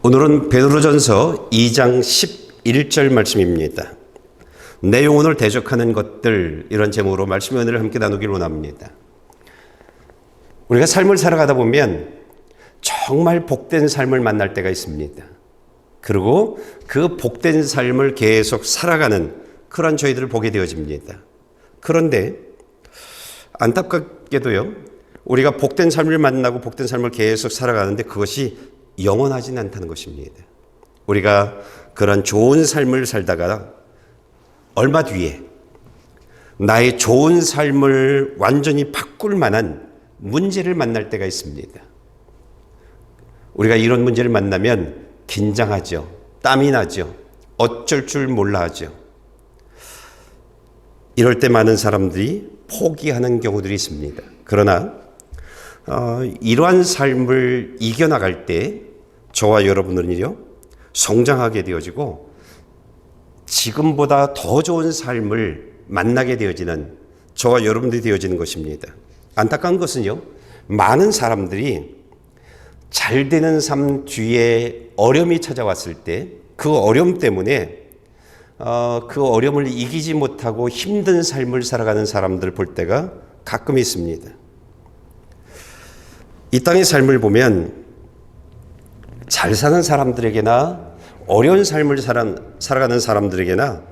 오늘은 베드로전서 2장 11절 말씀입니다. 내 영혼을 대적하는 것들, 이런 제목으로 말씀의 은혜를 함께 나누기를 원합니다. 우리가 삶을 살아가다 보면 정말 복된 삶을 만날 때가 있습니다. 그리고 그 복된 삶을 계속 살아가는 그런 저희들을 보게 되어집니다. 그런데 안타깝게도요, 우리가 복된 삶을 만나고 복된 삶을 계속 살아가는데 그것이 영원하진 않다는 것입니다. 우리가 그런 좋은 삶을 살다가 얼마 뒤에 나의 좋은 삶을 완전히 바꿀 만한 문제를 만날 때가 있습니다. 우리가 이런 문제를 만나면 긴장하죠. 땀이 나죠. 어쩔 줄 몰라 하죠. 이럴 때 많은 사람들이 포기하는 경우들이 있습니다. 그러나 이러한 삶을 이겨나갈 때 저와 여러분들은요, 성장하게 되어지고 지금보다 더 좋은 삶을 만나게 되어지는 저와 여러분들이 되어지는 것입니다. 안타까운 것은요, 많은 사람들이 잘 되는 삶 뒤에 어려움이 찾아왔을 때 그 어려움 때문에 그 어려움을 이기지 못하고 힘든 삶을 살아가는 사람들을 볼 때가 가끔 있습니다. 이 땅의 삶을 보면 잘 사는 사람들에게나 어려운 삶을 살아가는 사람들에게나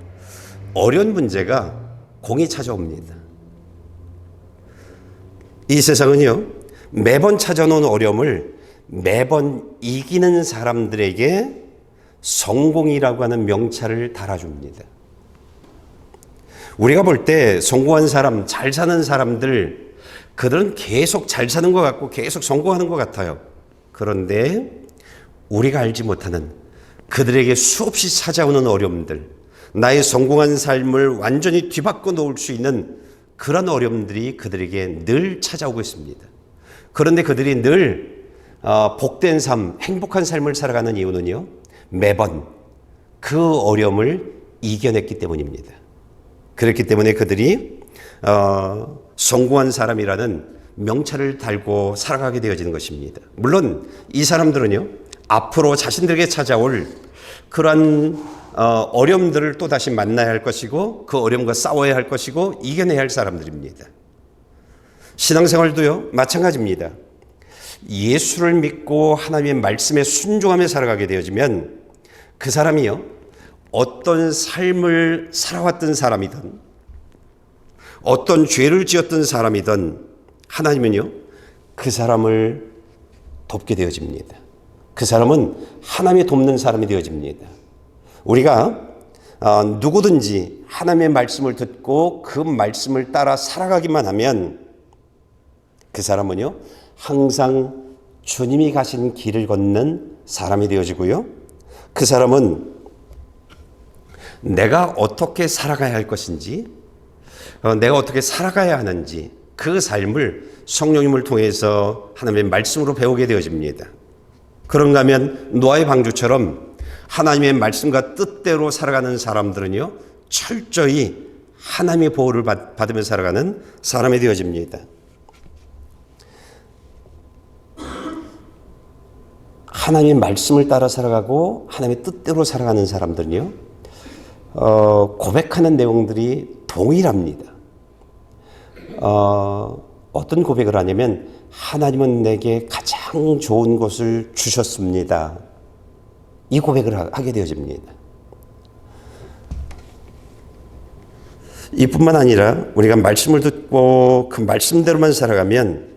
어려운 문제가 공이 찾아옵니다. 이 세상은요, 매번 찾아오는 어려움을 매번 이기는 사람들에게 성공이라고 하는 명찰을 달아줍니다. 우리가 볼 때 성공한 사람, 잘 사는 사람들, 그들은 계속 잘 사는 것 같고 계속 성공하는 것 같아요. 그런데 우리가 알지 못하는 그들에게 수없이 찾아오는 어려움들, 나의 성공한 삶을 완전히 뒤바꿔 놓을 수 있는 그런 어려움들이 그들에게 늘 찾아오고 있습니다. 그런데 그들이 늘 복된 삶, 행복한 삶을 살아가는 이유는요, 매번 그 어려움을 이겨냈기 때문입니다. 그렇기 때문에 그들이 성공한 사람이라는 명찰을 달고 살아가게 되어지는 것입니다. 물론 이 사람들은요, 앞으로 자신들에게 찾아올 그러한 어려움들을 또 다시 만나야 할 것이고 그 어려움과 싸워야 할 것이고 이겨내야 할 사람들입니다. 신앙생활도요, 마찬가지입니다. 예수를 믿고 하나님의 말씀에 순종하며 살아가게 되어지면 그 사람이요, 어떤 삶을 살아왔던 사람이든 어떤 죄를 지었던 사람이든 하나님은요, 그 사람을 돕게 되어집니다. 그 사람은 하나님이 돕는 사람이 되어집니다. 우리가 누구든지 하나님의 말씀을 듣고 그 말씀을 따라 살아가기만 하면 그 사람은요, 항상 주님이 가신 길을 걷는 사람이 되어지고요, 그 사람은 내가 어떻게 살아가야 할 것인지, 내가 어떻게 살아가야 하는지 그 삶을 성령님을 통해서 하나님의 말씀으로 배우게 되어집니다. 그런가 하면 노아의 방주처럼 하나님의 말씀과 뜻대로 살아가는 사람들은요, 철저히 하나님의 보호를 받으며 살아가는 사람이 되어집니다. 하나님의 말씀을 따라 살아가고 하나님의 뜻대로 살아가는 사람들은요, 고백하는 내용들이 동일합니다. 어떤 고백을 하냐면, 하나님은 내게 가장 좋은 것을 주셨습니다. 이 고백을 하게 되어집니다. 이뿐만 아니라 우리가 말씀을 듣고 그 말씀대로만 살아가면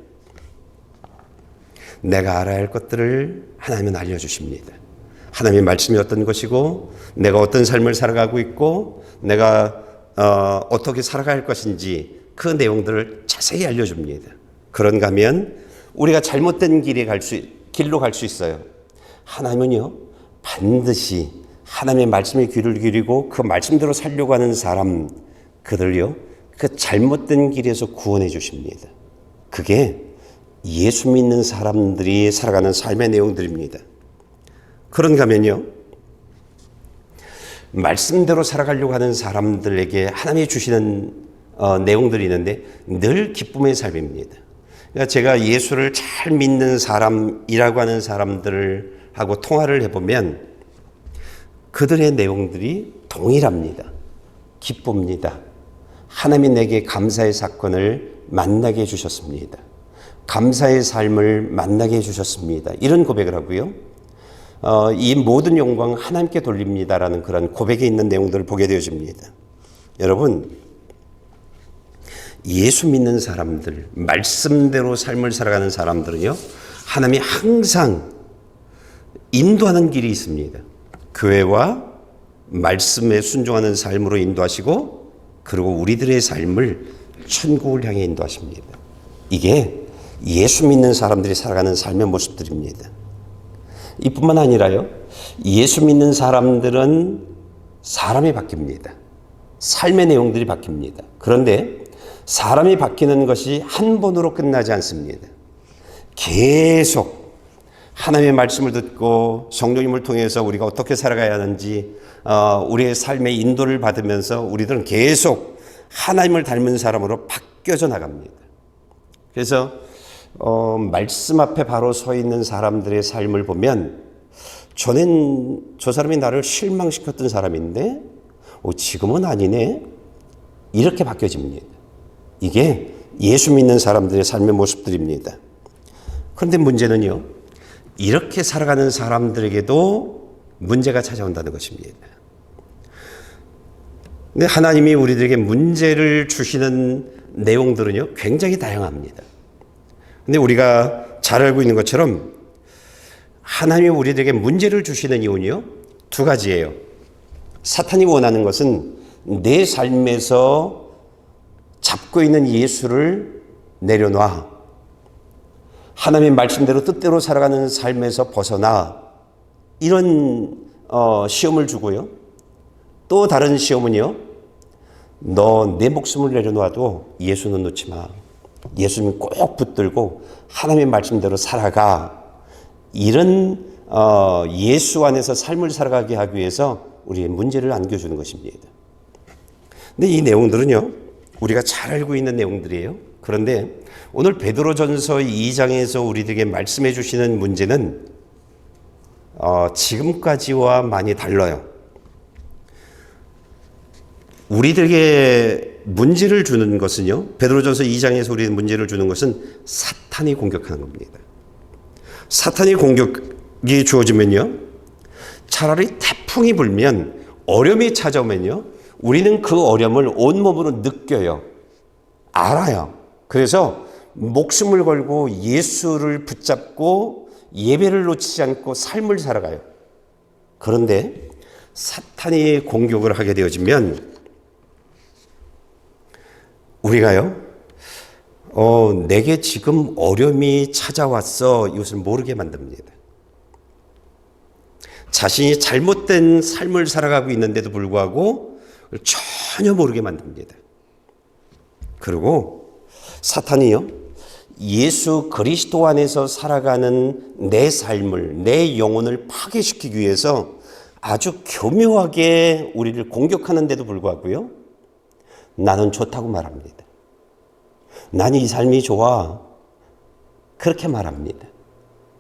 내가 알아야 할 것들을 하나님은 알려주십니다. 하나님의 말씀이 어떤 것이고 내가 어떤 삶을 살아가고 있고 내가 어떻게 살아갈 가 것인지 그 내용들을 자세히 알려줍니다. 그런가 하면 우리가 잘못된 길로 갈 수 있어요. 하나님은요, 반드시 하나님의 말씀에 귀를 기울이고 그 말씀대로 살려고 하는 사람, 그들요, 그 잘못된 길에서 구원해 주십니다. 그게 예수 믿는 사람들이 살아가는 삶의 내용들입니다. 그런가 하면요, 말씀대로 살아가려고 하는 사람들에게 하나님이 주시는 내용들이 있는데 늘 기쁨의 삶입니다. 그러니까 제가 예수를 잘 믿는 사람이라고 하는 사람들을 사람들하고 통화를 해보면 그들의 내용들이 동일합니다. 기쁩니다. 하나님이 내게 감사의 사건을 만나게 해주셨습니다. 감사의 삶을 만나게 해주셨습니다. 이런 고백을 하고요. 이 모든 영광 하나님께 돌립니다라는 그런 고백에 있는 내용들을 보게 되어집니다. 여러분, 예수 믿는 사람들, 말씀대로 삶을 살아가는 사람들은요, 하나님이 항상 인도하는 길이 있습니다. 교회와 말씀에 순종하는 삶으로 인도하시고, 그리고 우리들의 삶을 천국을 향해 인도하십니다. 이게 예수 믿는 사람들이 살아가는 삶의 모습들입니다. 이뿐만 아니라요, 예수 믿는 사람들은 사람이 바뀝니다. 삶의 내용들이 바뀝니다. 그런데 사람이 바뀌는 것이 한 번으로 끝나지 않습니다. 계속 하나님의 말씀을 듣고 성령님을 통해서 우리가 어떻게 살아가야 하는지 우리의 삶의 인도를 받으면서 우리들은 계속 하나님을 닮은 사람으로 바뀌어져 나갑니다. 그래서 말씀 앞에 바로 서 있는 사람들의 삶을 보면 전엔 저 사람이 나를 실망시켰던 사람인데 지금은 아니네, 이렇게 바뀌어집니다. 이게 예수 믿는 사람들의 삶의 모습들입니다. 그런데 문제는요, 이렇게 살아가는 사람들에게도 문제가 찾아온다는 것입니다. 근데 하나님이 우리들에게 문제를 주시는 내용들은요, 굉장히 다양합니다. 근데 우리가 잘 알고 있는 것처럼 하나님이 우리들에게 문제를 주시는 이유는요, 두 가지예요. 사탄이 원하는 것은 내 삶에서 잡고 있는 예수를 내려놔, 하나님의 말씀대로 뜻대로 살아가는 삶에서 벗어나, 이런 시험을 주고요. 또 다른 시험은요, 너 내 목숨을 내려놔도 예수는 놓지 마, 예수님 꼭 붙들고 하나님의 말씀대로 살아가, 이런 예수 안에서 삶을 살아가게 하기 위해서 우리의 문제를 안겨주는 것입니다. 근데 이 내용들은요, 우리가 잘 알고 있는 내용들이에요. 그런데 오늘 베드로전서 2장에서 우리들에게 말씀해 주시는 문제는 지금까지와 많이 달라요. 우리들에게 문제를 주는 것은요, 베드로전서 2장에서 우리에게 문제를 주는 것은 사탄이 공격하는 겁니다. 사탄이 공격이 주어지면요, 차라리 태풍이 불면, 어려움이 찾아오면요, 우리는 그 어려움을 온몸으로 느껴요. 알아요. 그래서 목숨을 걸고 예수를 붙잡고 예배를 놓치지 않고 삶을 살아가요. 그런데 사탄이 공격을 하게 되어지면 우리가요, 내게 지금 어려움이 찾아왔어, 이것을 모르게 만듭니다. 자신이 잘못된 삶을 살아가고 있는데도 불구하고 전혀 모르게 만듭니다. 그리고 사탄이요, 예수 그리스도 안에서 살아가는 내 삶을, 내 영혼을 파괴시키기 위해서 아주 교묘하게 우리를 공격하는데도 불구하고요, 나는 좋다고 말합니다. 나는 이 삶이 좋아, 그렇게 말합니다.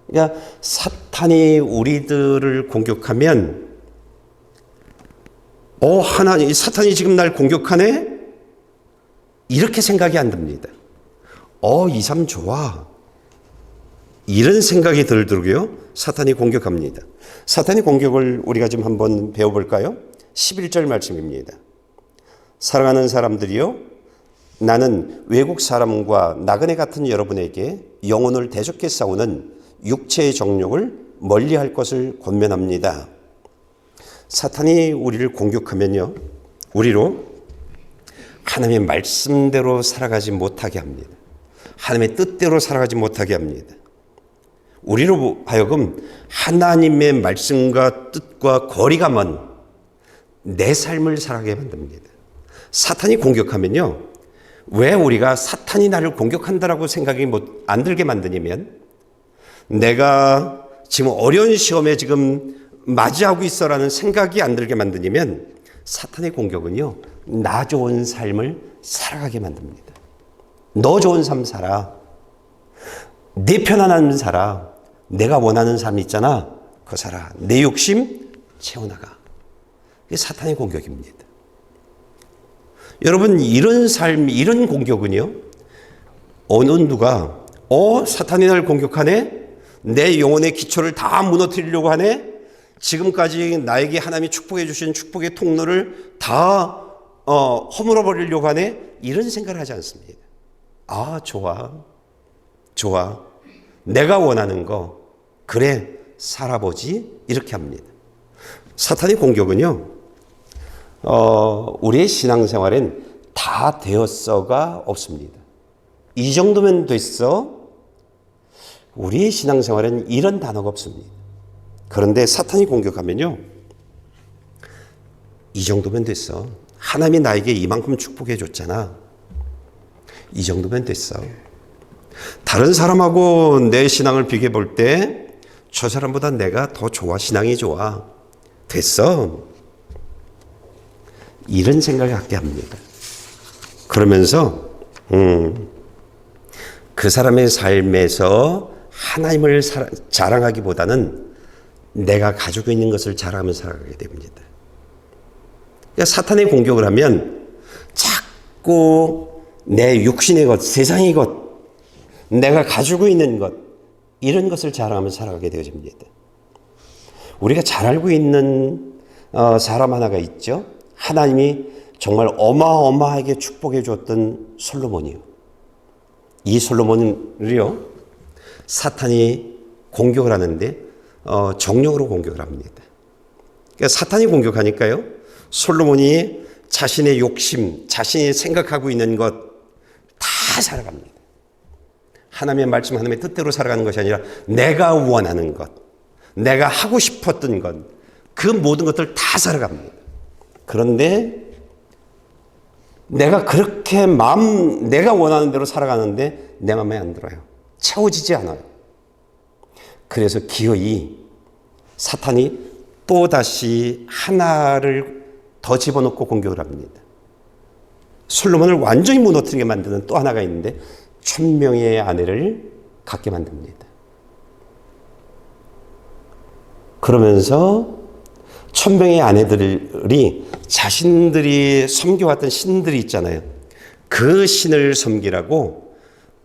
그러니까 사탄이 우리들을 공격하면 하나님, 사탄이 지금 날 공격하네? 이렇게 생각이 안 듭니다. 이 삶 좋아, 이런 생각이 들도록요, 사탄이 공격합니다. 사탄의 공격을 우리가 좀 한번 배워볼까요? 11절 말씀입니다. 사랑하는 사람들이요, 나는 외국 사람과 나그네 같은 여러분에게 영혼을 대적해 싸우는 육체의 정욕을 멀리할 것을 권면합니다. 사탄이 우리를 공격하면요, 우리로 하나님의 말씀대로 살아가지 못하게 합니다. 하나님의 뜻대로 살아가지 못하게 합니다. 우리로 하여금 하나님의 말씀과 뜻과 거리가 먼 내 삶을 살아가게 만듭니다. 사탄이 공격하면요, 왜 우리가 사탄이 나를 공격한다라고 생각이 안 들게 만드냐면, 내가 지금 어려운 시험에 지금 맞이하고 있어라는 생각이 안 들게 만드냐면, 사탄의 공격은요, 나 좋은 삶을 살아가게 만듭니다. 너 좋은 삶 살아, 내 편안한 삶 살아, 내가 원하는 삶 있잖아, 살아. 내 욕심 채워나가. 이게 사탄의 공격입니다. 여러분, 이런 삶, 이런 공격은요, 어느 누가 사탄이 날 공격하네? 내 영혼의 기초를 다 무너뜨리려고 하네? 지금까지 나에게 하나님이 축복해 주신 축복의 통로를 다 허물어 버리려고 하네? 이런 생각을 하지 않습니다. 좋아. 내가 원하는 거 그래 살아보지, 이렇게 합니다. 사탄의 공격은요, 우리의 신앙생활엔 다 되었어가 없습니다. 이 정도면 됐어? 우리의 신앙생활엔 이런 단어가 없습니다. 그런데 사탄이 공격하면요, 이 정도면 됐어. 하나님이 나에게 이만큼 축복해 줬잖아. 이 정도면 됐어. 다른 사람하고 내 신앙을 비교해 볼 때 저 사람보다 내가 더 좋아, 신앙이 좋아. 됐어. 이런 생각을 갖게 합니다. 그러면서 그 사람의 삶에서 하나님을 자랑하기보다는 내가 가지고 있는 것을 자랑하며 살아가게 됩니다. 그러니까 사탄의 공격을 하면 자꾸 내 육신의 것, 세상의 것, 내가 가지고 있는 것, 이런 것을 자랑하며 살아가게 되어집니다. 우리가 잘 알고 있는 사람 하나가 있죠. 하나님이 정말 어마어마하게 축복해 줬던 솔로몬이요. 이 솔로몬을요, 사탄이 공격을 하는데 정령으로 공격을 합니다. 그러니까 사탄이 공격하니까요, 솔로몬이 자신의 욕심, 자신이 생각하고 있는 것 다 살아갑니다. 하나님의 말씀, 하나님의 뜻대로 살아가는 것이 아니라 내가 원하는 것, 내가 하고 싶었던 것, 그 모든 것들 다 살아갑니다. 그런데 내가 그렇게 내가 원하는 대로 살아가는데 내 마음에 안 들어요. 채워지지 않아요. 그래서 기어이 사탄이 또다시 하나를 더 집어넣고 공격을 합니다. 솔로몬을 완전히 무너뜨리게 만드는 또 하나가 있는데 1000명의 아내를 갖게 만듭니다. 그러면서 1000명의 아내들이 자신들이 섬겨왔던 신들이 있잖아요. 그 신을 섬기라고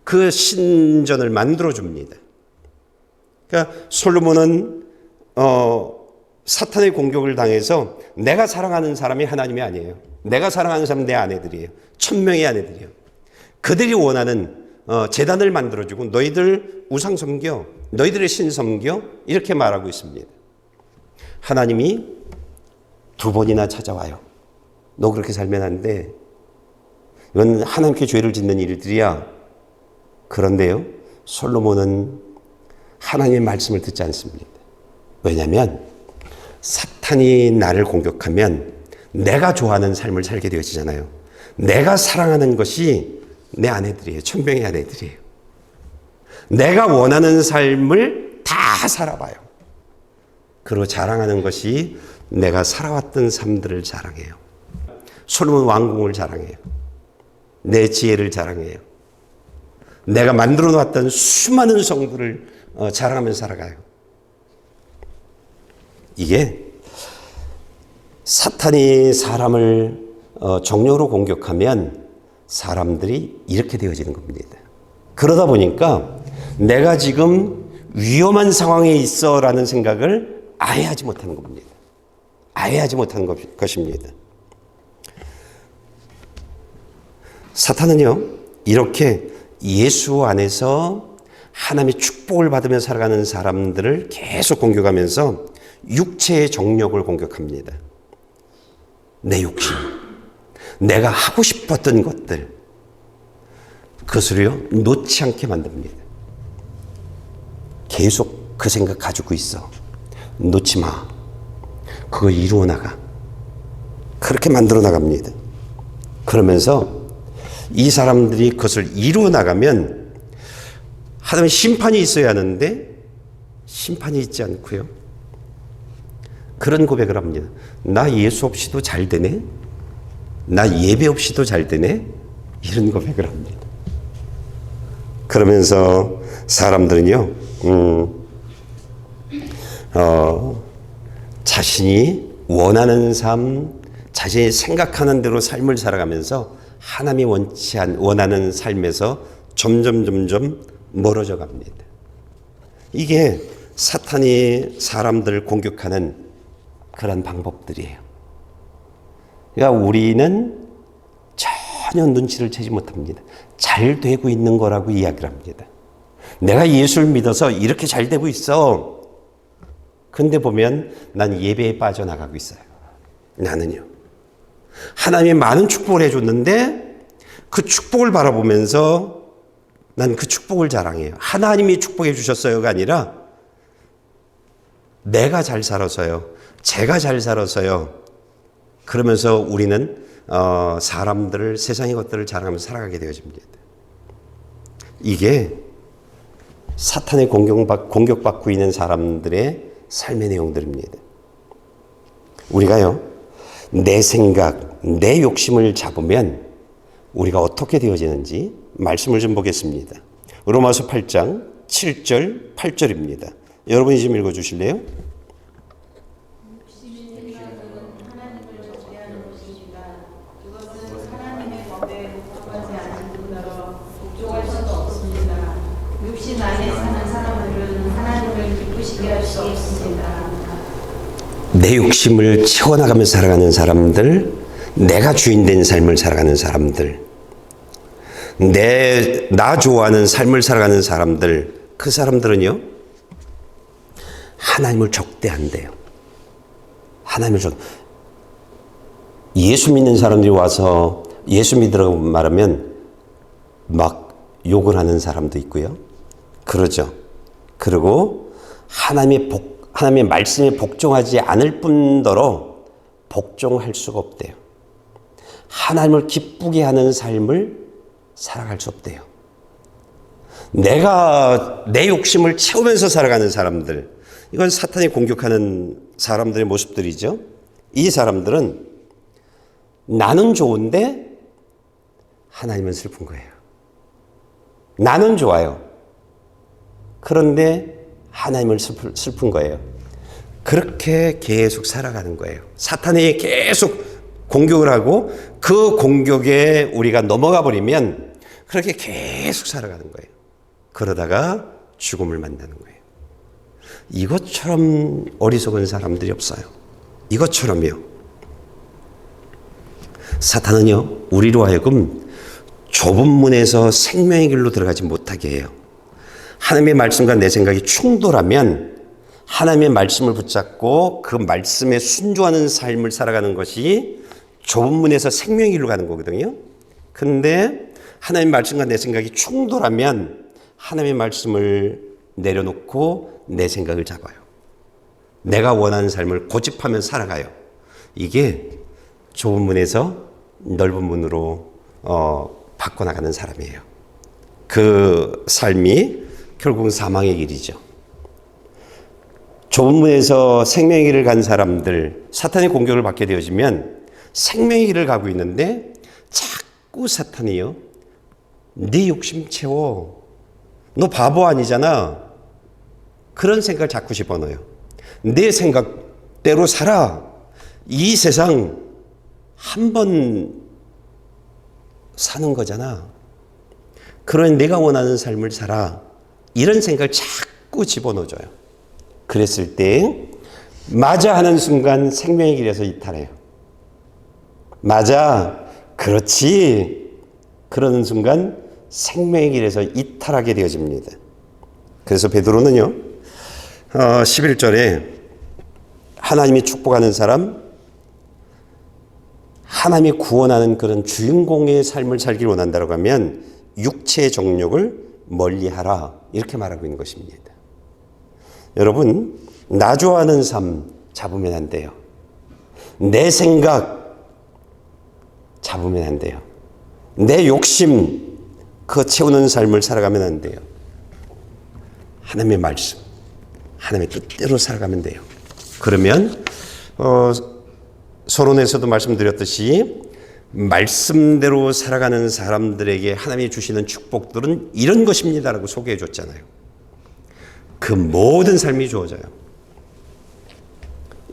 그 신전을 만들어줍니다. 그러니까 솔로몬은 사탄의 공격을 당해서 내가 사랑하는 사람이 하나님이 아니에요. 내가 사랑하는 사람은 내 아내들이에요. 1000명의 아내들이에요. 그들이 원하는 제단을 만들어주고 너희들 우상 섬겨, 너희들의 신 섬겨, 이렇게 말하고 있습니다. 하나님이 2번이나 찾아와요. 너 그렇게 살면 안 돼. 이건 하나님께 죄를 짓는 일들이야. 그런데요, 솔로몬은 하나님의 말씀을 듣지 않습니다. 왜냐하면 사탄이 나를 공격하면 내가 좋아하는 삶을 살게 되어지잖아요. 내가 사랑하는 것이 내 아내들이에요. 1000명의 아내들이에요. 내가 원하는 삶을 다 살아봐요. 그리고 자랑하는 것이 내가 살아왔던 삶들을 자랑해요. 솔로몬 왕궁을 자랑해요. 내 지혜를 자랑해요. 내가 만들어 놨던 수많은 성들을 자랑하면서 살아가요. 이게 사탄이 사람을 정령으로 공격하면 사람들이 이렇게 되어지는 겁니다. 그러다 보니까 내가 지금 위험한 상황에 있어라는 생각을 아예 하지 못하는 겁니다. 아예 하지 못하는 것입니다. 사탄은요, 이렇게 예수 안에서 하나님의 축복을 받으며 살아가는 사람들을 계속 공격하면서 육체의 정욕을 공격합니다. 내 욕심, 내가 하고 싶었던 것들, 그것을요 놓지 않게 만듭니다. 계속 그 생각 가지고 있어. 놓지 마. 그거 이루어 나가. 그렇게 만들어 나갑니다. 그러면서 이 사람들이 그것을 이루어 나가면 하나님의 심판이 있어야 하는데 심판이 있지 않고요, 그런 고백을 합니다. 나 예수 없이도 잘 되네? 나 예배 없이도 잘 되네? 이런 고백을 합니다. 그러면서 사람들은요, 자신이 원하는 삶, 자신이 생각하는 대로 삶을 살아가면서 하나님이 원하는 삶에서 점점 멀어져 갑니다. 이게 사탄이 사람들을 공격하는 그런 방법들이에요. 그러니까 우리는 전혀 눈치를 채지 못합니다. 잘 되고 있는 거라고 이야기를 합니다. 내가 예수를 믿어서 이렇게 잘 되고 있어. 근데 보면 난 예배에 빠져나가고 있어요. 나는요. 하나님이 많은 축복을 해줬는데 그 축복을 바라보면서 난 그 축복을 자랑해요. 하나님이 축복해 주셨어요가 아니라 내가 잘 살아서요. 제가 잘 살아서요. 그러면서 우리는 사람들을, 세상의 것들을 자랑하면서 살아가게 되어집니다. 이게 사탄의 공격받고 있는 사람들의 삶의 내용들입니다. 우리가요, 내 생각, 내 욕심을 잡으면 우리가 어떻게 되어지는지 말씀을 좀 보겠습니다. 로마서 8장 7절, 8절입니다. 여러분이 좀 읽어주실래요? 내 욕심을 채워나가면서 살아가는 사람들, 내가 주인된 삶을 살아가는 사람들, 나 좋아하는 삶을 살아가는 사람들, 그 사람들은요, 하나님을 적대한대요. 예수 믿는 사람들이 와서 예수 믿으라고 말하면 막 욕을 하는 사람도 있고요. 그러죠. 그리고 하나님의 말씀에 복종하지 않을 뿐더러 복종할 수가 없대요. 하나님을 기쁘게 하는 삶을 살아갈 수 없대요. 내가 내 욕심을 채우면서 살아가는 사람들, 이건 사탄이 공격하는 사람들의 모습들이죠. 이 사람들은 나는 좋은데 하나님은 슬픈 거예요. 나는 좋아요. 그런데 하나님을 슬픈 거예요. 그렇게 계속 살아가는 거예요. 사탄이 계속 공격을 하고 그 공격에 우리가 넘어가 버리면 그렇게 계속 살아가는 거예요. 그러다가 죽음을 만나는 거예요. 이것처럼 어리석은 사람들이 없어요. 이것처럼요. 사탄은요, 우리로 하여금 좁은 문에서 생명의 길로 들어가지 못하게 해요. 하나님의 말씀과 내 생각이 충돌하면 하나님의 말씀을 붙잡고 그 말씀에 순종하는 삶을 살아가는 것이 좁은 문에서 생명의 길로 가는 거거든요. 근데 하나님의 말씀과 내 생각이 충돌하면 하나님의 말씀을 내려놓고 내 생각을 잡아요. 내가 원하는 삶을 고집하며 살아가요. 이게 좁은 문에서 넓은 문으로 바꿔나가는 사람이에요. 그 삶이 결국은 사망의 길이죠. 좁은 문에서 생명의 길을 간 사람들, 사탄의 공격을 받게 되어지면 생명의 길을 가고 있는데 자꾸 사탄이요, 네 욕심 채워. 너 바보 아니잖아. 그런 생각을 자꾸 집어넣어요. 내 생각대로 살아. 이 세상 한 번 사는 거잖아. 그러니 내가 원하는 삶을 살아. 이런 생각을 자꾸 집어넣어줘요. 그랬을 때 맞아 하는 순간 생명의 길에서 이탈해요. 맞아, 그렇지. 그러는 순간 생명의 길에서 이탈하게 되어집니다. 그래서 베드로는요, 11절에 하나님이 축복하는 사람, 하나님이 구원하는 그런 주인공의 삶을 살기를 원한다고 하면 육체의 정욕을 멀리하라, 이렇게 말하고 있는 것입니다. 여러분, 나 좋아하는 삶 잡으면 안 돼요. 내 생각 잡으면 안 돼요. 내 욕심 그 채우는 삶을 살아가면 안 돼요. 하나님의 말씀, 하나님의 뜻대로 살아가면 돼요. 그러면 서론에서도 말씀드렸듯이 말씀대로 살아가는 사람들에게 하나님이 주시는 축복들은 이런 것입니다라고 소개해 줬잖아요. 그 모든 삶이 주어져요.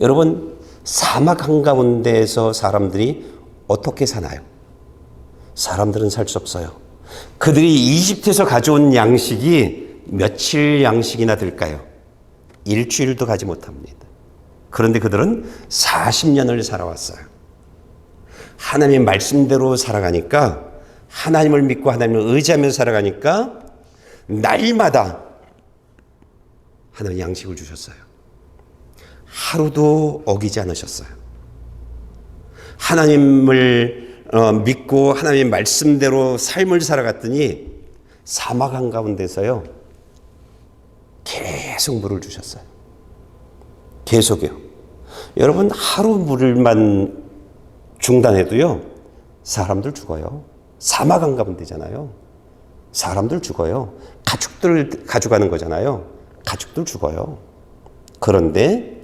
여러분, 사막 한가운데에서 사람들이 어떻게 사나요? 사람들은 살 수 없어요. 그들이 이집트에서 가져온 양식이 며칠 양식이나 될까요? 일주일도 가지 못합니다. 그런데 그들은 40년을 살아왔어요. 하나님의 말씀대로 살아가니까, 하나님을 믿고 하나님을 의지하며 살아가니까 날마다 하나님 양식을 주셨어요. 하루도 어기지 않으셨어요. 하나님을 믿고 하나님의 말씀대로 삶을 살아갔더니 사막 한가운데서요 계속 물을 주셨어요. 계속요. 여러분, 하루 물만 중단해도요 사람들 죽어요. 사막 한가운데잖아요. 사람들 죽어요. 가축들 가져가는 거잖아요. 가축들 죽어요. 그런데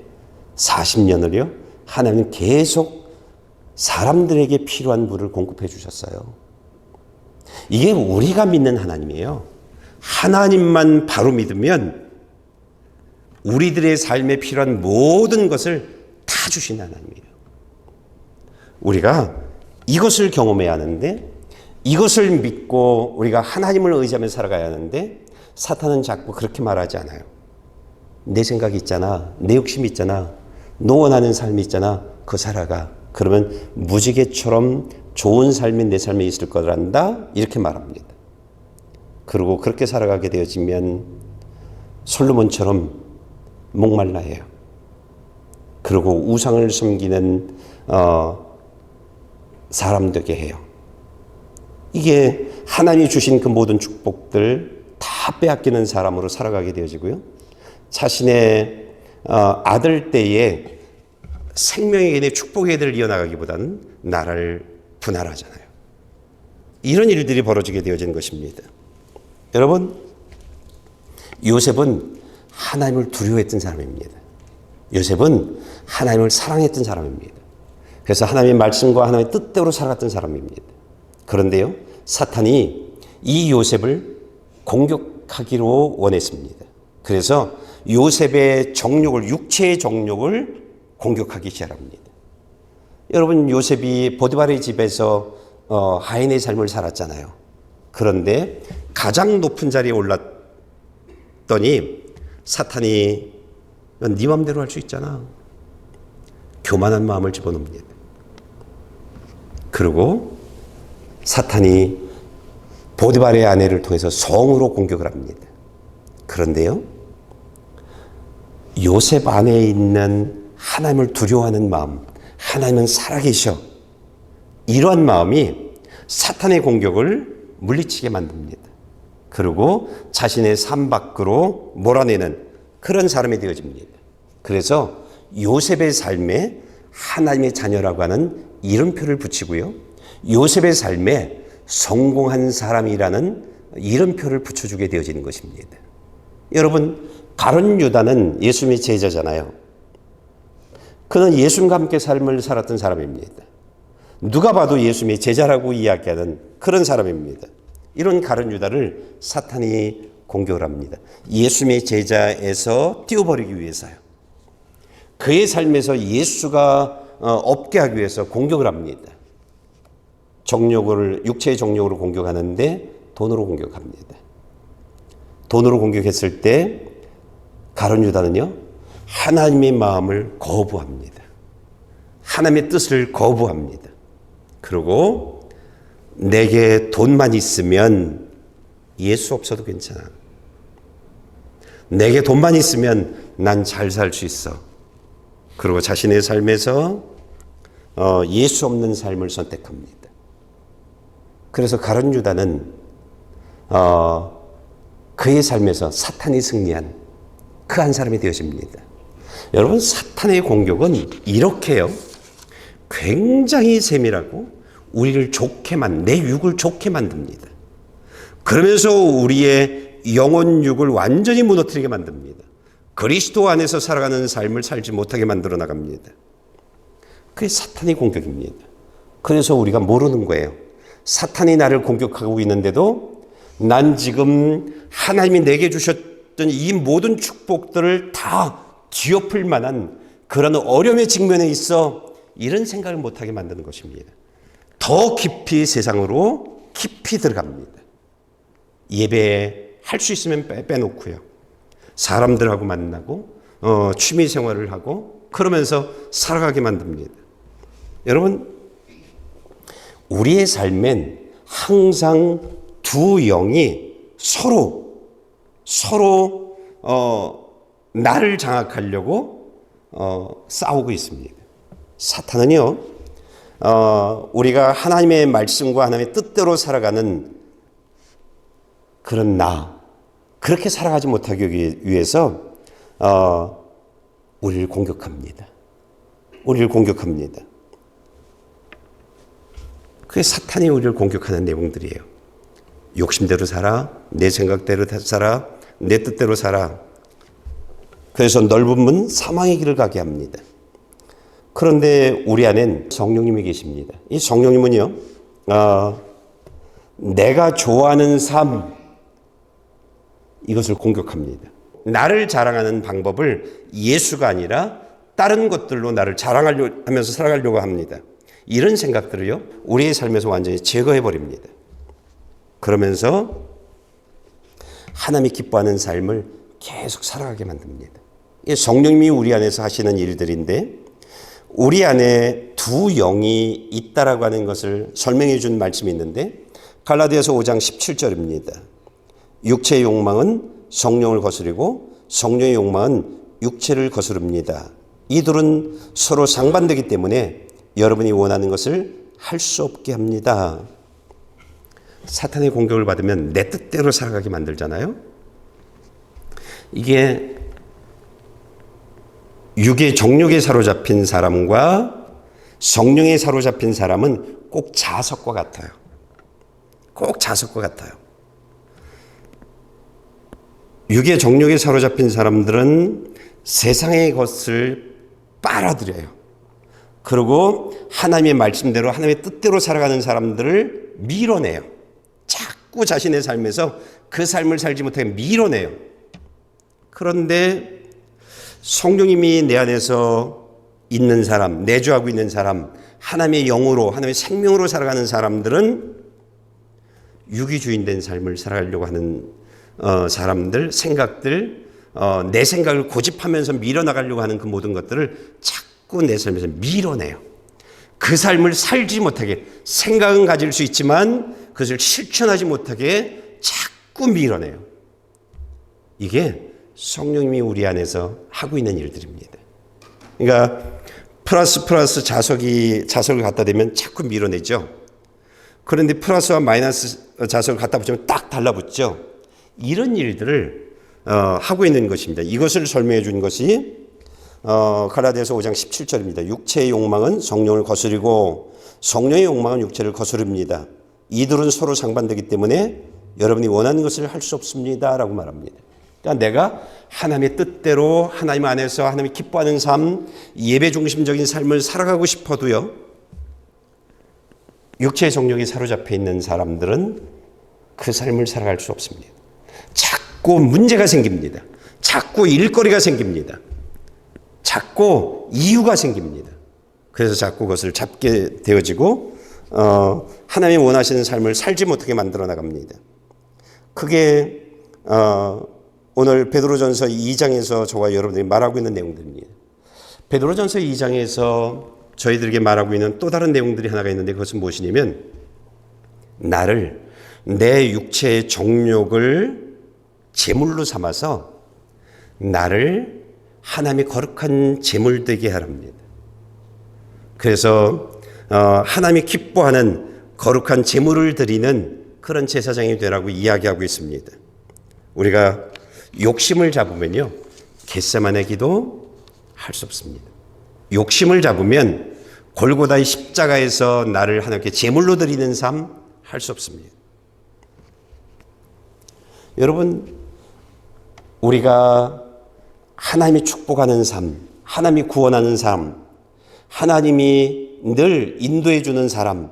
40년을요 하나님 계속 사람들에게 필요한 물을 공급해 주셨어요. 이게 우리가 믿는 하나님이에요. 하나님만 바로 믿으면 우리들의 삶에 필요한 모든 것을 다 주신 하나님이에요. 우리가 이것을 경험해야 하는데, 이것을 믿고 우리가 하나님을 의지하며 살아가야 하는데, 사탄은 자꾸 그렇게 말하지 않아요. 내 생각이 있잖아, 내 욕심이 있잖아, 너 원하는 삶이 있잖아, 그거 살아가. 그러면 무지개처럼 좋은 삶이 내 삶에 있을 거란다, 이렇게 말합니다. 그리고 그렇게 살아가게 되어지면 솔로몬처럼 목말라 해요. 그리고 우상을 섬기는 사람 되게 해요. 이게 하나님이 주신 그 모든 축복들 다 빼앗기는 사람으로 살아가게 되어지고요. 자신의 아들 때에 생명의 개념, 축복의 개들을 이어나가기보다는 나라를 분할하잖아요. 이런 일들이 벌어지게 되어진 것입니다. 여러분, 요셉은 하나님을 두려워했던 사람입니다. 요셉은 하나님을 사랑했던 사람입니다. 그래서 하나님의 말씀과 하나님의 뜻대로 살아갔던 사람입니다. 그런데요, 사탄이 이 요셉을 공격하기로 원했습니다. 그래서 요셉의 정욕을, 육체의 정욕을 공격하기 시작합니다. 여러분, 요셉이 보디발의 집에서 하인의 삶을 살았잖아요. 그런데 가장 높은 자리에 올랐더니 사탄이 네 맘대로 할 수 있잖아, 교만한 마음을 집어넣습니다. 그리고 사탄이 보디발의 아내를 통해서 성으로 공격을 합니다. 그런데요, 요셉 안에 있는 하나님을 두려워하는 마음, 하나님은 살아계셔, 이러한 마음이 사탄의 공격을 물리치게 만듭니다. 그리고 자신의 삶 밖으로 몰아내는 그런 사람이 되어집니다. 그래서 요셉의 삶에 하나님의 자녀라고 하는 이름표를 붙이고요, 요셉의 삶에 성공한 사람이라는 이름표를 붙여주게 되어지는 것입니다. 여러분, 가룟 유다는 예수님의 제자잖아요. 그는 예수님과 함께 삶을 살았던 사람입니다. 누가 봐도 예수님의 제자라고 이야기하는 그런 사람입니다. 이런 가룟 유다를 사탄이 공격을 합니다. 예수님의 제자에서 띄워버리기 위해서요. 그의 삶에서 예수가 없게 하기 위해서 공격을 합니다. 정욕을, 육체의 정욕으로 공격하는데 돈으로 공격합니다. 돈으로 공격했을 때 가룟 유다는요, 하나님의 마음을 거부합니다. 하나님의 뜻을 거부합니다. 그리고 내게 돈만 있으면 예수 없어도 괜찮아. 내게 돈만 있으면 난 잘 살 수 있어. 그리고 자신의 삶에서 예수 없는 삶을 선택합니다. 그래서 가룟 유다는 그의 삶에서 사탄이 승리한 그 한 사람이 되어집니다. 여러분, 사탄의 공격은 이렇게요, 굉장히 세밀하고 우리를 내 육을 좋게 만듭니다. 그러면서 우리의 영혼 육을 완전히 무너뜨리게 만듭니다. 그리스도 안에서 살아가는 삶을 살지 못하게 만들어 나갑니다. 그게 사탄의 공격입니다. 그래서 우리가 모르는 거예요. 사탄이 나를 공격하고 있는데도 난 지금 하나님이 내게 주셨던 이 모든 축복들을 다 뒤엎을 만한 그런 어려움의 직면에 있어 이런 생각을 못하게 만드는 것입니다. 더 깊이 세상으로 깊이 들어갑니다. 예배할 수 있으면 빼놓고요. 사람들하고 만나고 취미 생활을 하고 그러면서 살아가게 만듭니다. 여러분, 우리의 삶엔 항상 두 영이 서로 나를 장악하려고 싸우고 있습니다. 사탄은요, 우리가 하나님의 말씀과 하나님의 뜻대로 살아가는 그런 그렇게 살아가지 못하기 위해서 우리를 공격합니다. 그게 사탄이 우리를 공격하는 내용들이에요. 욕심대로 살아, 내 생각대로 살아, 내 뜻대로 살아. 그래서 넓은 문 사망의 길을 가게 합니다. 그런데 우리 안엔 성령님이 계십니다. 이 성령님은요, 내가 좋아하는 삶, 이것을 공격합니다. 나를 자랑하는 방법을 예수가 아니라 다른 것들로 나를 자랑하면서 살아가려고 합니다. 이런 생각들을요, 우리의 삶에서 완전히 제거해버립니다. 그러면서 하나님이 기뻐하는 삶을 계속 살아가게 만듭니다. 이 성령님이 우리 안에서 하시는 일들인데, 우리 안에 두 영이 있다라고 하는 것을 설명해 준 말씀이 있는데, 갈라디아서 5장 17절입니다. 육체의 욕망은 성령을 거스르고 성령의 욕망은 육체를 거스릅니다. 이들은 서로 상반되기 때문에 여러분이 원하는 것을 할 수 없게 합니다. 사탄의 공격을 받으면 내 뜻대로 살아가게 만들잖아요. 이게 육의 정욕에 사로잡힌 사람과 성령에 사로잡힌 사람은 꼭 자석과 같아요. 육의 정욕에 사로잡힌 사람들은 세상의 것을 빨아들여요. 그리고 하나님의 말씀대로 하나님의 뜻대로 살아가는 사람들을 밀어내요. 자꾸 자신의 삶에서 그 삶을 살지 못하게 밀어내요. 그런데 성령님이 내 안에서 있는 사람, 내주하고 있는 사람, 하나님의 영으로, 하나님의 생명으로 살아가는 사람들은 육이 주인된 삶을 살아가려고 하는 사람들, 생각들, 내 생각을 고집하면서 밀어나가려고 하는 그 모든 것들을 자꾸 내 삶에서 밀어내요. 그 삶을 살지 못하게, 생각은 가질 수 있지만 그것을 실천하지 못하게 자꾸 밀어내요. 이게 성령님이 우리 안에서 하고 있는 일들입니다. 그러니까 플러스 자석을 갖다 대면 자꾸 밀어내죠. 그런데 플러스와 마이너스 자석을 갖다 붙이면 딱 달라붙죠. 이런 일들을 하고 있는 것입니다. 이것을 설명해 준 것이 갈라디아서 5장 17절입니다. 육체의 욕망은 성령을 거스르고 성령의 욕망은 육체를 거스릅니다. 이들은 서로 상반되기 때문에 여러분이 원하는 것을 할 수 없습니다 라고 말합니다. 그러니까 내가 하나님의 뜻대로 하나님 안에서 하나님이 기뻐하는 삶, 예배 중심적인 삶을 살아가고 싶어도요, 육체의 정욕에 사로잡혀 있는 사람들은 그 삶을 살아갈 수 없습니다. 자꾸 문제가 생깁니다. 자꾸 일거리가 생깁니다. 자꾸 이유가 생깁니다. 그래서 자꾸 그것을 잡게 되어지고 하나님이 원하시는 삶을 살지 못하게 만들어 나갑니다. 그게 오늘 베드로전서 2장에서 저와 여러분들이 말하고 있는 내용들입니다. 베드로전서 2장에서 저희들에게 말하고 있는 또 다른 내용들이 하나가 있는데, 그것은 무엇이냐면, 나를, 내 육체의 정욕을 제물로 삼아서 나를 하나님의 거룩한 제물 되게 하랍니다. 그래서 하나님이 기뻐하는 거룩한 제물을 드리는 그런 제사장이 되라고 이야기하고 있습니다. 우리가 욕심을 잡으면요, 겟세마네 기도 할 수 없습니다. 욕심을 잡으면 골고다의 십자가에서 나를 하나님께 제물로 드리는 삶 할 수 없습니다. 여러분, 우리가 하나님이 축복하는 삶, 하나님이 구원하는 삶, 하나님이 늘 인도해 주는 사람,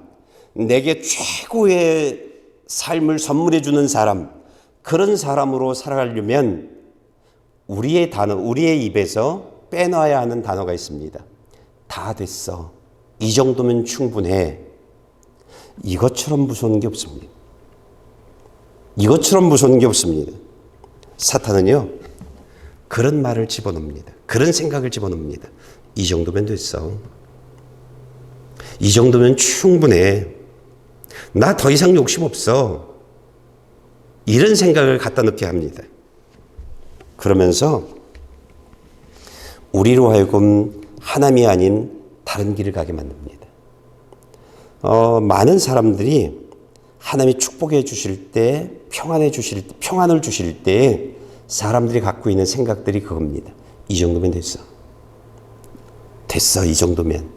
내게 최고의 삶을 선물해 주는 사람, 그런 사람으로 살아가려면 우리의 입에서 빼놔야 하는 단어가 있습니다. 다 됐어. 이 정도면 충분해. 이것처럼 무서운 게 없습니다. 이것처럼 무서운 게 없습니다. 사탄은요, 그런 말을 집어넣습니다. 그런 생각을 집어넣습니다. 이 정도면 됐어. 이 정도면 충분해. 나 더 이상 욕심 없어. 이런 생각을 갖다 넣게 합니다. 그러면서 우리로 하여금 하나님이 아닌 다른 길을 가게 만듭니다. 많은 사람들이 하나님이 축복해 주실 때, 평안을 주실 때 사람들이 갖고 있는 생각들이 그겁니다. 이 정도면 됐어. 됐어, 이 정도면.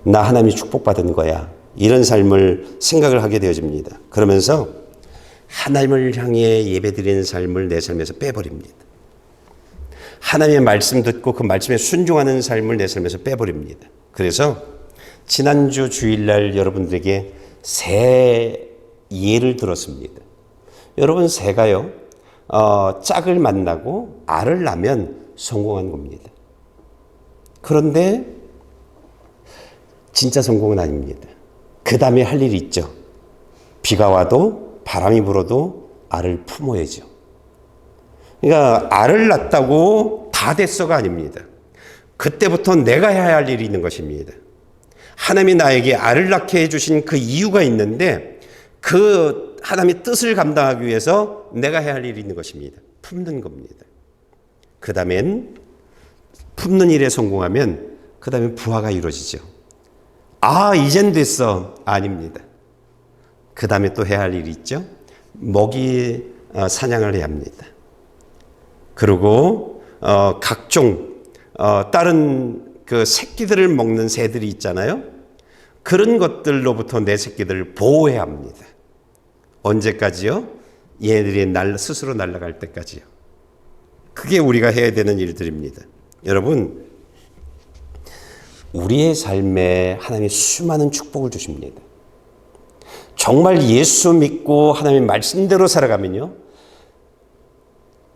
나 하나님이 축복받은 거야. 이런 삶을 생각을 하게 되어집니다. 그러면서 하나님을 향해 예배드리는 삶을 내 삶에서 빼버립니다. 하나님의 말씀 듣고 그 말씀에 순종하는 삶을 내 삶에서 빼버립니다. 그래서 지난주 주일날 여러분들에게 새 예를 들었습니다. 여러분, 새가요, 짝을 만나고 알을 낳으면 성공한 겁니다. 그런데 진짜 성공은 아닙니다. 그 다음에 할 일이 있죠. 비가 와도 바람이 불어도 알을 품어야죠. 그러니까 알을 낳았다고 다 됐어가 아닙니다. 그때부터 내가 해야 할 일이 있는 것입니다. 하나님이 나에게 알을 낳게 해주신 그 이유가 있는데 그 하나님의 뜻을 감당하기 위해서 내가 해야 할 일이 있는 것입니다. 품는 겁니다. 그 다음엔 품는 일에 성공하면 그 다음에 부화가 이루어지죠. 아, 이젠 됐어. 아닙니다. 그 다음에 또 해야 할 일이 있죠. 먹이 사냥을 해야 합니다. 그리고 각종 다른 그 새끼들을 먹는 새들이 있잖아요. 그런 것들로부터 내 새끼들을 보호해야 합니다. 언제까지요? 얘네들이 스스로 날아갈 때까지요. 그게 우리가 해야 되는 일들입니다. 여러분, 우리의 삶에 하나님이 수많은 축복을 주십니다. 정말 예수 믿고 하나님의 말씀대로 살아가면요,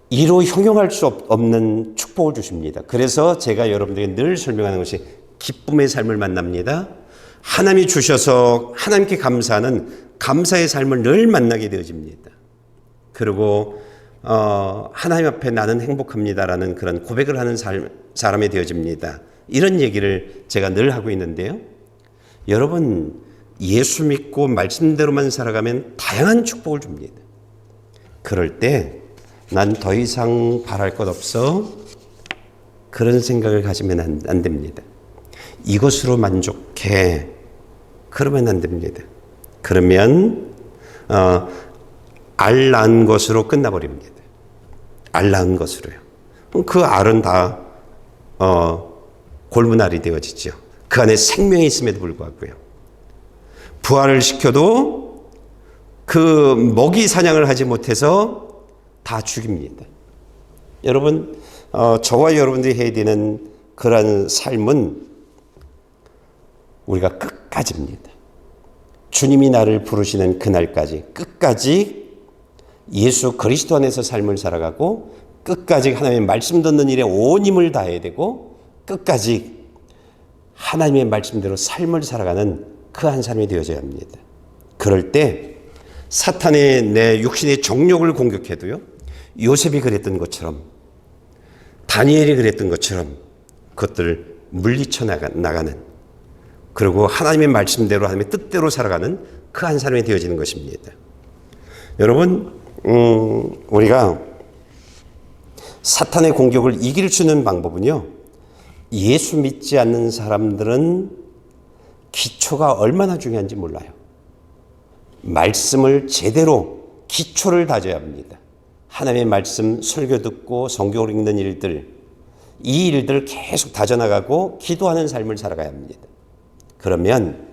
이로 형용할 수 없는 축복을 주십니다. 그래서 제가 여러분들에게 늘 설명하는 것이 기쁨의 삶을 만납니다. 하나님이 주셔서 하나님께 감사하는 감사의 삶을 늘 만나게 되어집니다. 그리고 하나님 앞에 나는 행복합니다라는 그런 고백을 하는 사람이 되어집니다. 이런 얘기를 제가 늘 하고 있는데요. 여러분, 예수 믿고 말씀대로만 살아가면 다양한 축복을 줍니다. 그럴 때 난 더 이상 바랄 것 없어. 그런 생각을 가지면 안 됩니다. 이것으로 만족해. 그러면 안 됩니다. 그러면 알 낳은 것으로 끝나버립니다. 알 낳은 것으로요. 그 알은 다 골문알이 되어지죠. 그 안에 생명이 있음에도 불구하고요. 부활을 시켜도 그 먹이 사냥을 하지 못해서 다 죽입니다. 여러분, 저와 여러분들이 해야 되는 그런 삶은 우리가 끝까지입니다. 주님이 나를 부르시는 그날까지 끝까지 예수 그리스도 안에서 삶을 살아가고 끝까지 하나님의 말씀 듣는 일에 온 힘을 다해야 되고 끝까지 하나님의 말씀대로 삶을 살아가는 그 한 사람이 되어져야 합니다. 그럴 때 사탄의 내 육신의 정욕을 공격해도요, 요셉이 그랬던 것처럼 다니엘이 그랬던 것처럼 그것들을 물리쳐 나가는, 그리고 하나님의 말씀대로 하나님의 뜻대로 살아가는 그 한 사람이 되어지는 것입니다. 여러분, 우리가 사탄의 공격을 이길 수 있는 방법은요, 예수 믿지 않는 사람들은 기초가 얼마나 중요한지 몰라요. 말씀을 제대로 기초를 다져야 합니다. 하나님의 말씀 설교 듣고 성경을 읽는 일들, 이 일들을 계속 다져나가고 기도하는 삶을 살아가야 합니다. 그러면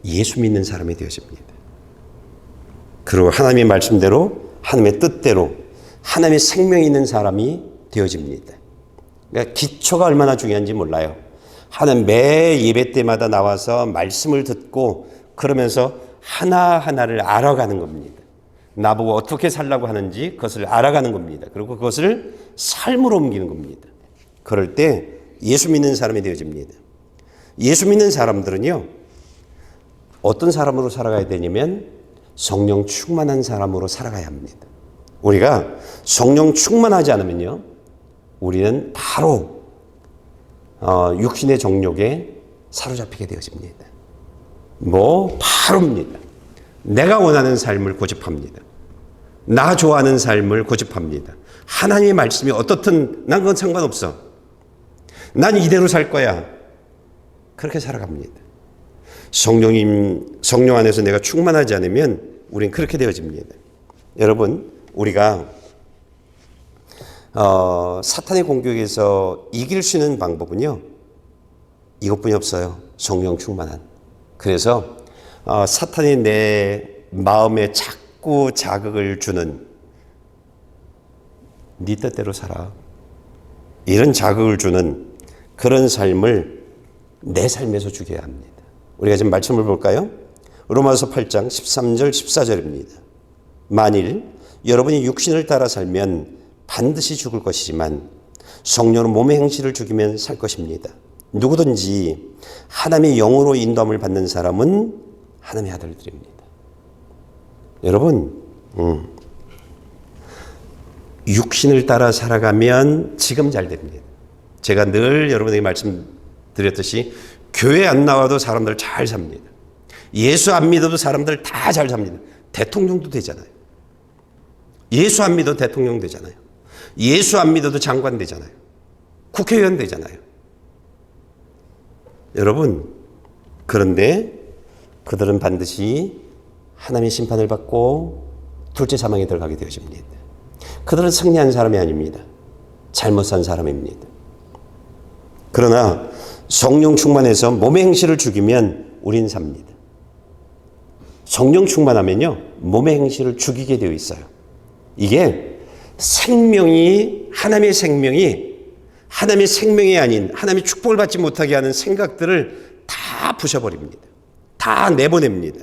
예수 믿는 사람이 되어집니다. 그리고 하나님의 말씀대로 하나님의 뜻대로 하나님의 생명이 있는 사람이 되어집니다. 그러니까 기초가 얼마나 중요한지 몰라요. 하나님 매 예배 때마다 나와서 말씀을 듣고 그러면서 하나하나를 알아가는 겁니다. 나보고 어떻게 살라고 하는지 그것을 알아가는 겁니다. 그리고 그것을 삶으로 옮기는 겁니다. 그럴 때 예수 믿는 사람이 되어집니다. 예수 믿는 사람들은요, 어떤 사람으로 살아가야 되냐면 성령 충만한 사람으로 살아가야 합니다. 우리가 성령 충만하지 않으면요, 우리는 바로 육신의 정욕에 사로잡히게 되어집니다. 바로입니다. 내가 원하는 삶을 고집합니다. 나 좋아하는 삶을 고집합니다. 하나님의 말씀이 어떻든 난 그건 상관없어. 난 이대로 살 거야. 그렇게 살아갑니다. 성령 안에서 내가 충만하지 않으면 우린 그렇게 되어집니다. 여러분, 우리가 사탄의 공격에서 이길 수 있는 방법은요, 이것뿐이 없어요. 성령 충만한. 그래서 사탄이 내 마음에 자꾸 자극을 주는, 네 뜻대로 살아, 이런 자극을 주는 그런 삶을 내 삶에서 죽여야 합니다. 우리가 지금 말씀을 볼까요? 로마서 8장 13절 14절입니다. 만일 여러분이 육신을 따라 살면 반드시 죽을 것이지만 성령은 몸의 행실을 죽이면 살 것입니다. 누구든지 하나님의 영으로 인도함을 받는 사람은 하나님의 아들들입니다. 여러분, 육신을 따라 살아가면 지금 잘 됩니다. 제가 늘 여러분에게 말씀드렸듯이 교회 안 나와도 사람들 잘 삽니다. 예수 안 믿어도 사람들 다 잘 삽니다. 대통령도 되잖아요. 예수 안 믿어도 대통령 되잖아요. 예수 안 믿어도 장관 되잖아요. 국회의원 되잖아요. 여러분, 그런데 그들은 반드시 하나님의 심판을 받고 둘째 사망에 들어가게 되어집니다. 그들은 승리한 사람이 아닙니다. 잘못 산 사람입니다. 그러나 성령 충만해서 몸의 행실을 죽이면 우린 삽니다. 성령 충만하면요, 몸의 행실을 죽이게 되어 있어요. 이게 하나님의 생명이 아닌 하나님의 축복을 받지 못하게 하는 생각들을 다 부셔버립니다. 다 내보냅니다.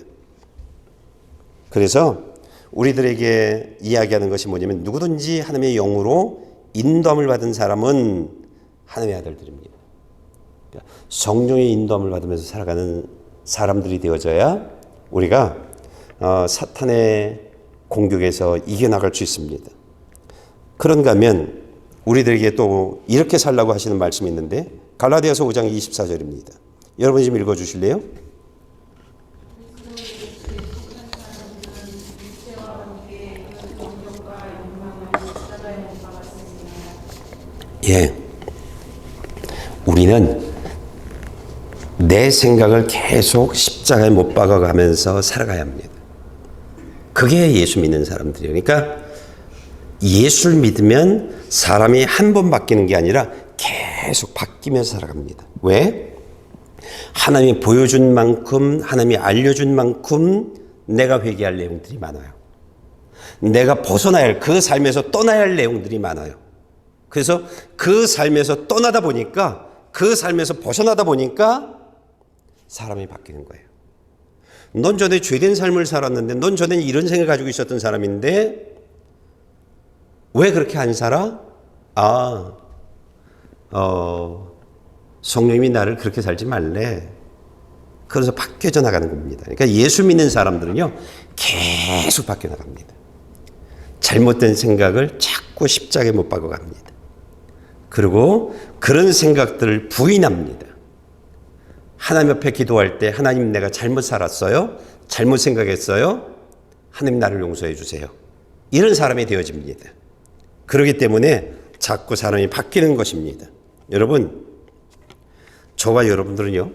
그래서 우리들에게 이야기하는 것이 뭐냐면 누구든지 하나님의 영으로 인도함을 받은 사람은 하나님의 아들들입니다. 그러니까 성령의 인도함을 받으면서 살아가는 사람들이 되어져야 우리가 사탄의 공격에서 이겨나갈 수 있습니다. 그런가 하면 우리들에게 또 이렇게 살라고 하시는 말씀이 있는데 갈라디아서 5장 24절입니다. 여러분이 좀 읽어주실래요? 예, 우리는 내 생각을 계속 십자가에 못 박아가면서 살아가야 합니다. 그게 예수 믿는 사람들이에요. 그러니까 예수를 믿으면 사람이 한 번 바뀌는 게 아니라 계속 바뀌면서 살아갑니다. 왜? 하나님이 보여준 만큼, 하나님이 알려준 만큼 내가 회개할 내용들이 많아요. 내가 벗어나야 할, 그 삶에서 떠나야 할 내용들이 많아요. 그래서 그 삶에서 떠나다 보니까, 그 삶에서 벗어나다 보니까 사람이 바뀌는 거예요. 넌 전에 죄된 삶을 살았는데, 넌 전에 이런 생각을 가지고 있었던 사람인데 왜 그렇게 안 살아? 성령님이 나를 그렇게 살지 말래. 그래서 바뀌어져 나가는 겁니다. 그러니까 예수 믿는 사람들은요, 계속 바뀌어 나갑니다. 잘못된 생각을 자꾸 십자가에 못 박아갑니다. 그리고 그런 생각들을 부인합니다. 하나님 앞에 기도할 때 하나님 내가 잘못 살았어요. 잘못 생각했어요. 하나님 나를 용서해 주세요. 이런 사람이 되어집니다. 그렇기 때문에 자꾸 사람이 바뀌는 것입니다. 여러분, 저와 여러분들은요,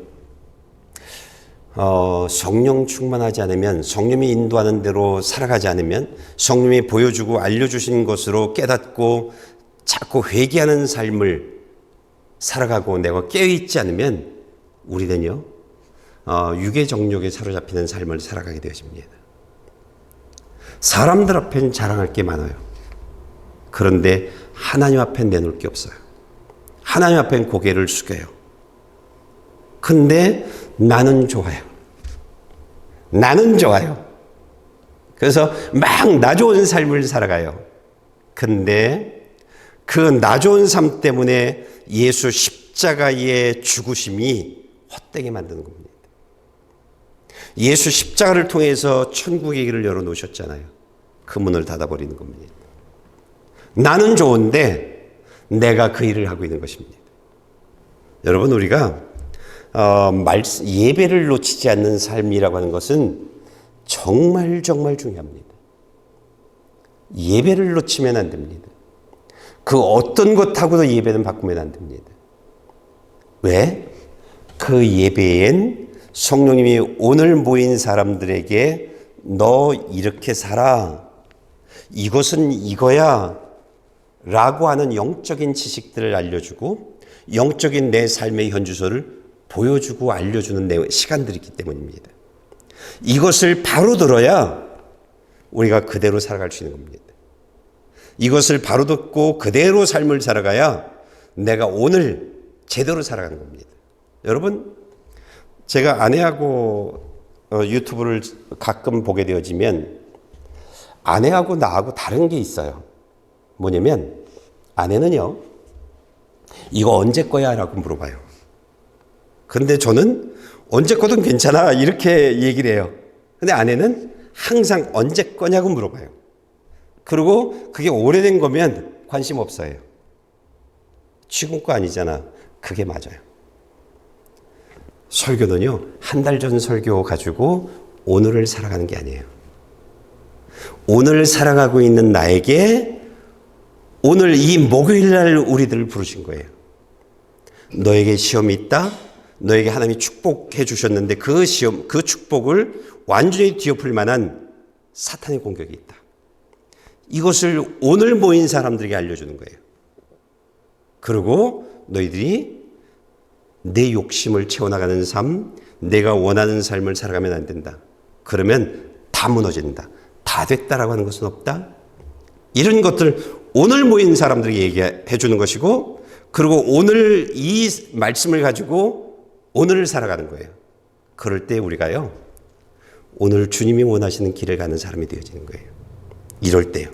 성령 충만하지 않으면, 성령이 인도하는 대로 살아가지 않으면, 성령이 보여주고 알려주신 것으로 깨닫고 자꾸 회개하는 삶을 살아가고 내가 깨어있지 않으면 우리는요, 육의 정욕에 사로잡히는 삶을 살아가게 되어집니다. 사람들 앞엔 자랑할 게 많아요. 그런데 하나님 앞엔 내놓을 게 없어요. 하나님 앞엔 고개를 숙여요. 근데 나는 좋아요. 나는 좋아요. 그래서 막 나 좋은 삶을 살아가요. 근데 그 나 좋은 삶 때문에 예수 십자가의 죽으심이 헛되게 만드는 겁니다. 예수 십자가를 통해서 천국의 길을 열어놓으셨잖아요. 그 문을 닫아버리는 겁니다. 나는 좋은데 내가 그 일을 하고 있는 것입니다. 여러분, 우리가 예배를 놓치지 않는 삶이라고 하는 것은 정말 중요합니다. 예배를 놓치면 안 됩니다. 그 어떤 것하고도 예배는 바꾸면 안 됩니다. 왜? 그 예배엔 성령님이 오늘 모인 사람들에게 너 이렇게 살아, 이것은 이거야 라고 하는 영적인 지식들을 알려주고 영적인 내 삶의 현주소를 보여주고 알려주는 시간들이 있기 때문입니다. 이것을 바로 들어야 우리가 그대로 살아갈 수 있는 겁니다. 이것을 바로 듣고 그대로 삶을 살아가야 내가 오늘 제대로 살아가는 겁니다. 여러분, 제가 아내하고 유튜브를 가끔 보게 되어지면 아내하고 나하고 다른 게 있어요. 뭐냐면 아내는요, 이거 언제 거야? 라고 물어봐요. 근데 저는 언제 거든 괜찮아 이렇게 얘기를 해요. 근데 아내는 항상 언제 거냐고 물어봐요. 그리고 그게 오래된 거면 관심 없어요. 지금 거 아니잖아. 그게 맞아요. 설교는요, 한 달 전 설교 가지고 오늘을 살아가는 게 아니에요. 오늘 살아가고 있는 나에게 오늘 이 목요일 날 우리들을 부르신 거예요. 너에게 시험이 있다. 너에게 하나님이 축복해 주셨는데 그 시험, 그 축복을 완전히 뒤엎을 만한 사탄의 공격이 있다. 이것을 오늘 모인 사람들에게 알려주는 거예요. 그리고 너희들이 내 욕심을 채워나가는 삶, 내가 원하는 삶을 살아가면 안 된다. 그러면 다 무너진다. 다 됐다라고 하는 것은 없다. 이런 것들 오늘 모인 사람들에게 얘기해 주는 것이고, 그리고 오늘 이 말씀을 가지고 오늘을 살아가는 거예요. 그럴 때 우리가요, 오늘 주님이 원하시는 길을 가는 사람이 되어지는 거예요. 이럴 때요.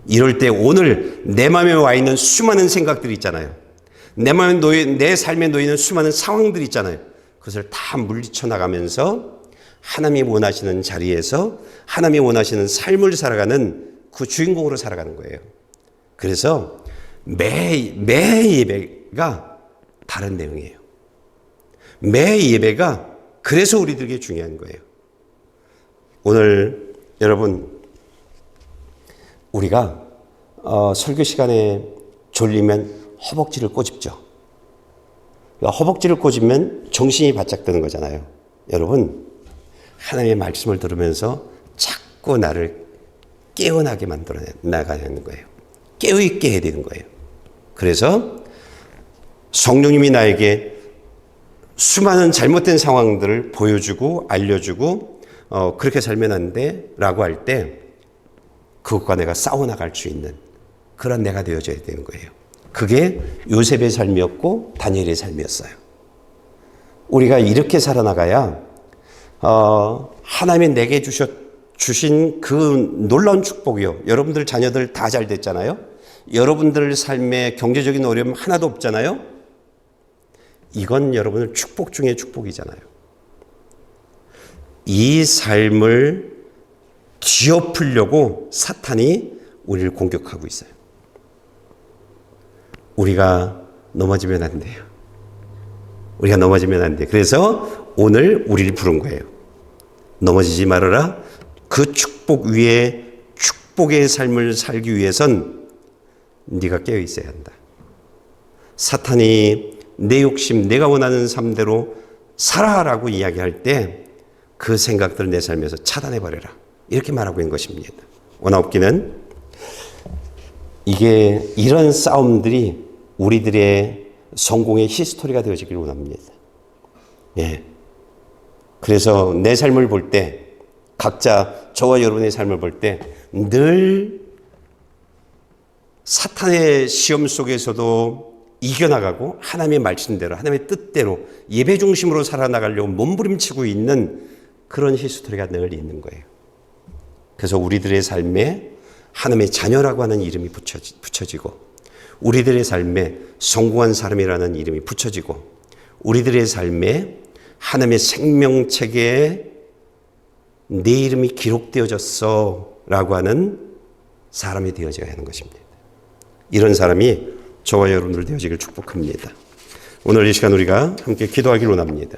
이럴 때 오늘 내 마음에 와 있는 수많은 생각들이 있잖아요. 내 삶에 놓이는 수많은 상황들이 있잖아요. 그것을 다 물리쳐 나가면서 하나님이 원하시는 자리에서 하나님이 원하시는 삶을 살아가는 그 주인공으로 살아가는 거예요. 그래서 매 예배가 다른 내용이에요. 매 예배가 그래서 우리들에게 중요한 거예요. 오늘 여러분, 우리가 설교 시간에 졸리면 허벅지를 꼬집죠. 허벅지를 꼬집면 정신이 바짝 드는 거잖아요. 여러분, 하나님의 말씀을 들으면서 자꾸 나를 깨어나게 만들어 나가는 거예요. 깨어있게 해야 되는 거예요. 그래서 성령님이 나에게 수많은 잘못된 상황들을 보여주고 알려주고 그렇게 살면 안 돼 라고 할 때 그것과 내가 싸워나갈 수 있는 그런 내가 되어져야 되는 거예요. 그게 요셉의 삶이었고 다니엘의 삶이었어요. 우리가 이렇게 살아나가야 하나님이 내게 주신 그 놀라운 축복이요. 여러분들 자녀들 다 잘 됐잖아요. 여러분들 삶에 경제적인 어려움 하나도 없잖아요. 이건 여러분들 축복 중에 축복이잖아요. 이 삶을 뒤엎으려고 사탄이 우리를 공격하고 있어요. 우리가 넘어지면 안 돼요. 우리가 넘어지면 안 돼요. 그래서 오늘 우리를 부른 거예요. 넘어지지 말아라. 그 축복 위에 축복의 삶을 살기 위해선 네가 깨어 있어야 한다. 사탄이 내 욕심, 내가 원하는 삶대로 살아라고 이야기할 때 그 생각들을 내 삶에서 차단해버려라. 이렇게 말하고 있는 것입니다. 원하옵기는 이게 이런 싸움들이 우리들의 성공의 히스토리가 되어지길 원합니다. 예. 그래서 내 삶을 볼 때, 각자 저와 여러분의 삶을 볼 때 늘 사탄의 시험 속에서도 이겨나가고 하나님의 말씀대로, 하나님의 뜻대로 예배 중심으로 살아나가려고 몸부림치고 있는 그런 히스토리가 늘 있는 거예요. 그래서 우리들의 삶에 하나님의 자녀라고 하는 이름이 붙여지고 우리들의 삶에 성공한 사람이라는 이름이 붙여지고 우리들의 삶에 하나님의 생명책에 내 이름이 기록되어졌어 라고 하는 사람이 되어져야 하는 것입니다. 이런 사람이 저와 여러분들 되어지길 축복합니다. 오늘 이 시간 우리가 함께 기도하기를 원합니다.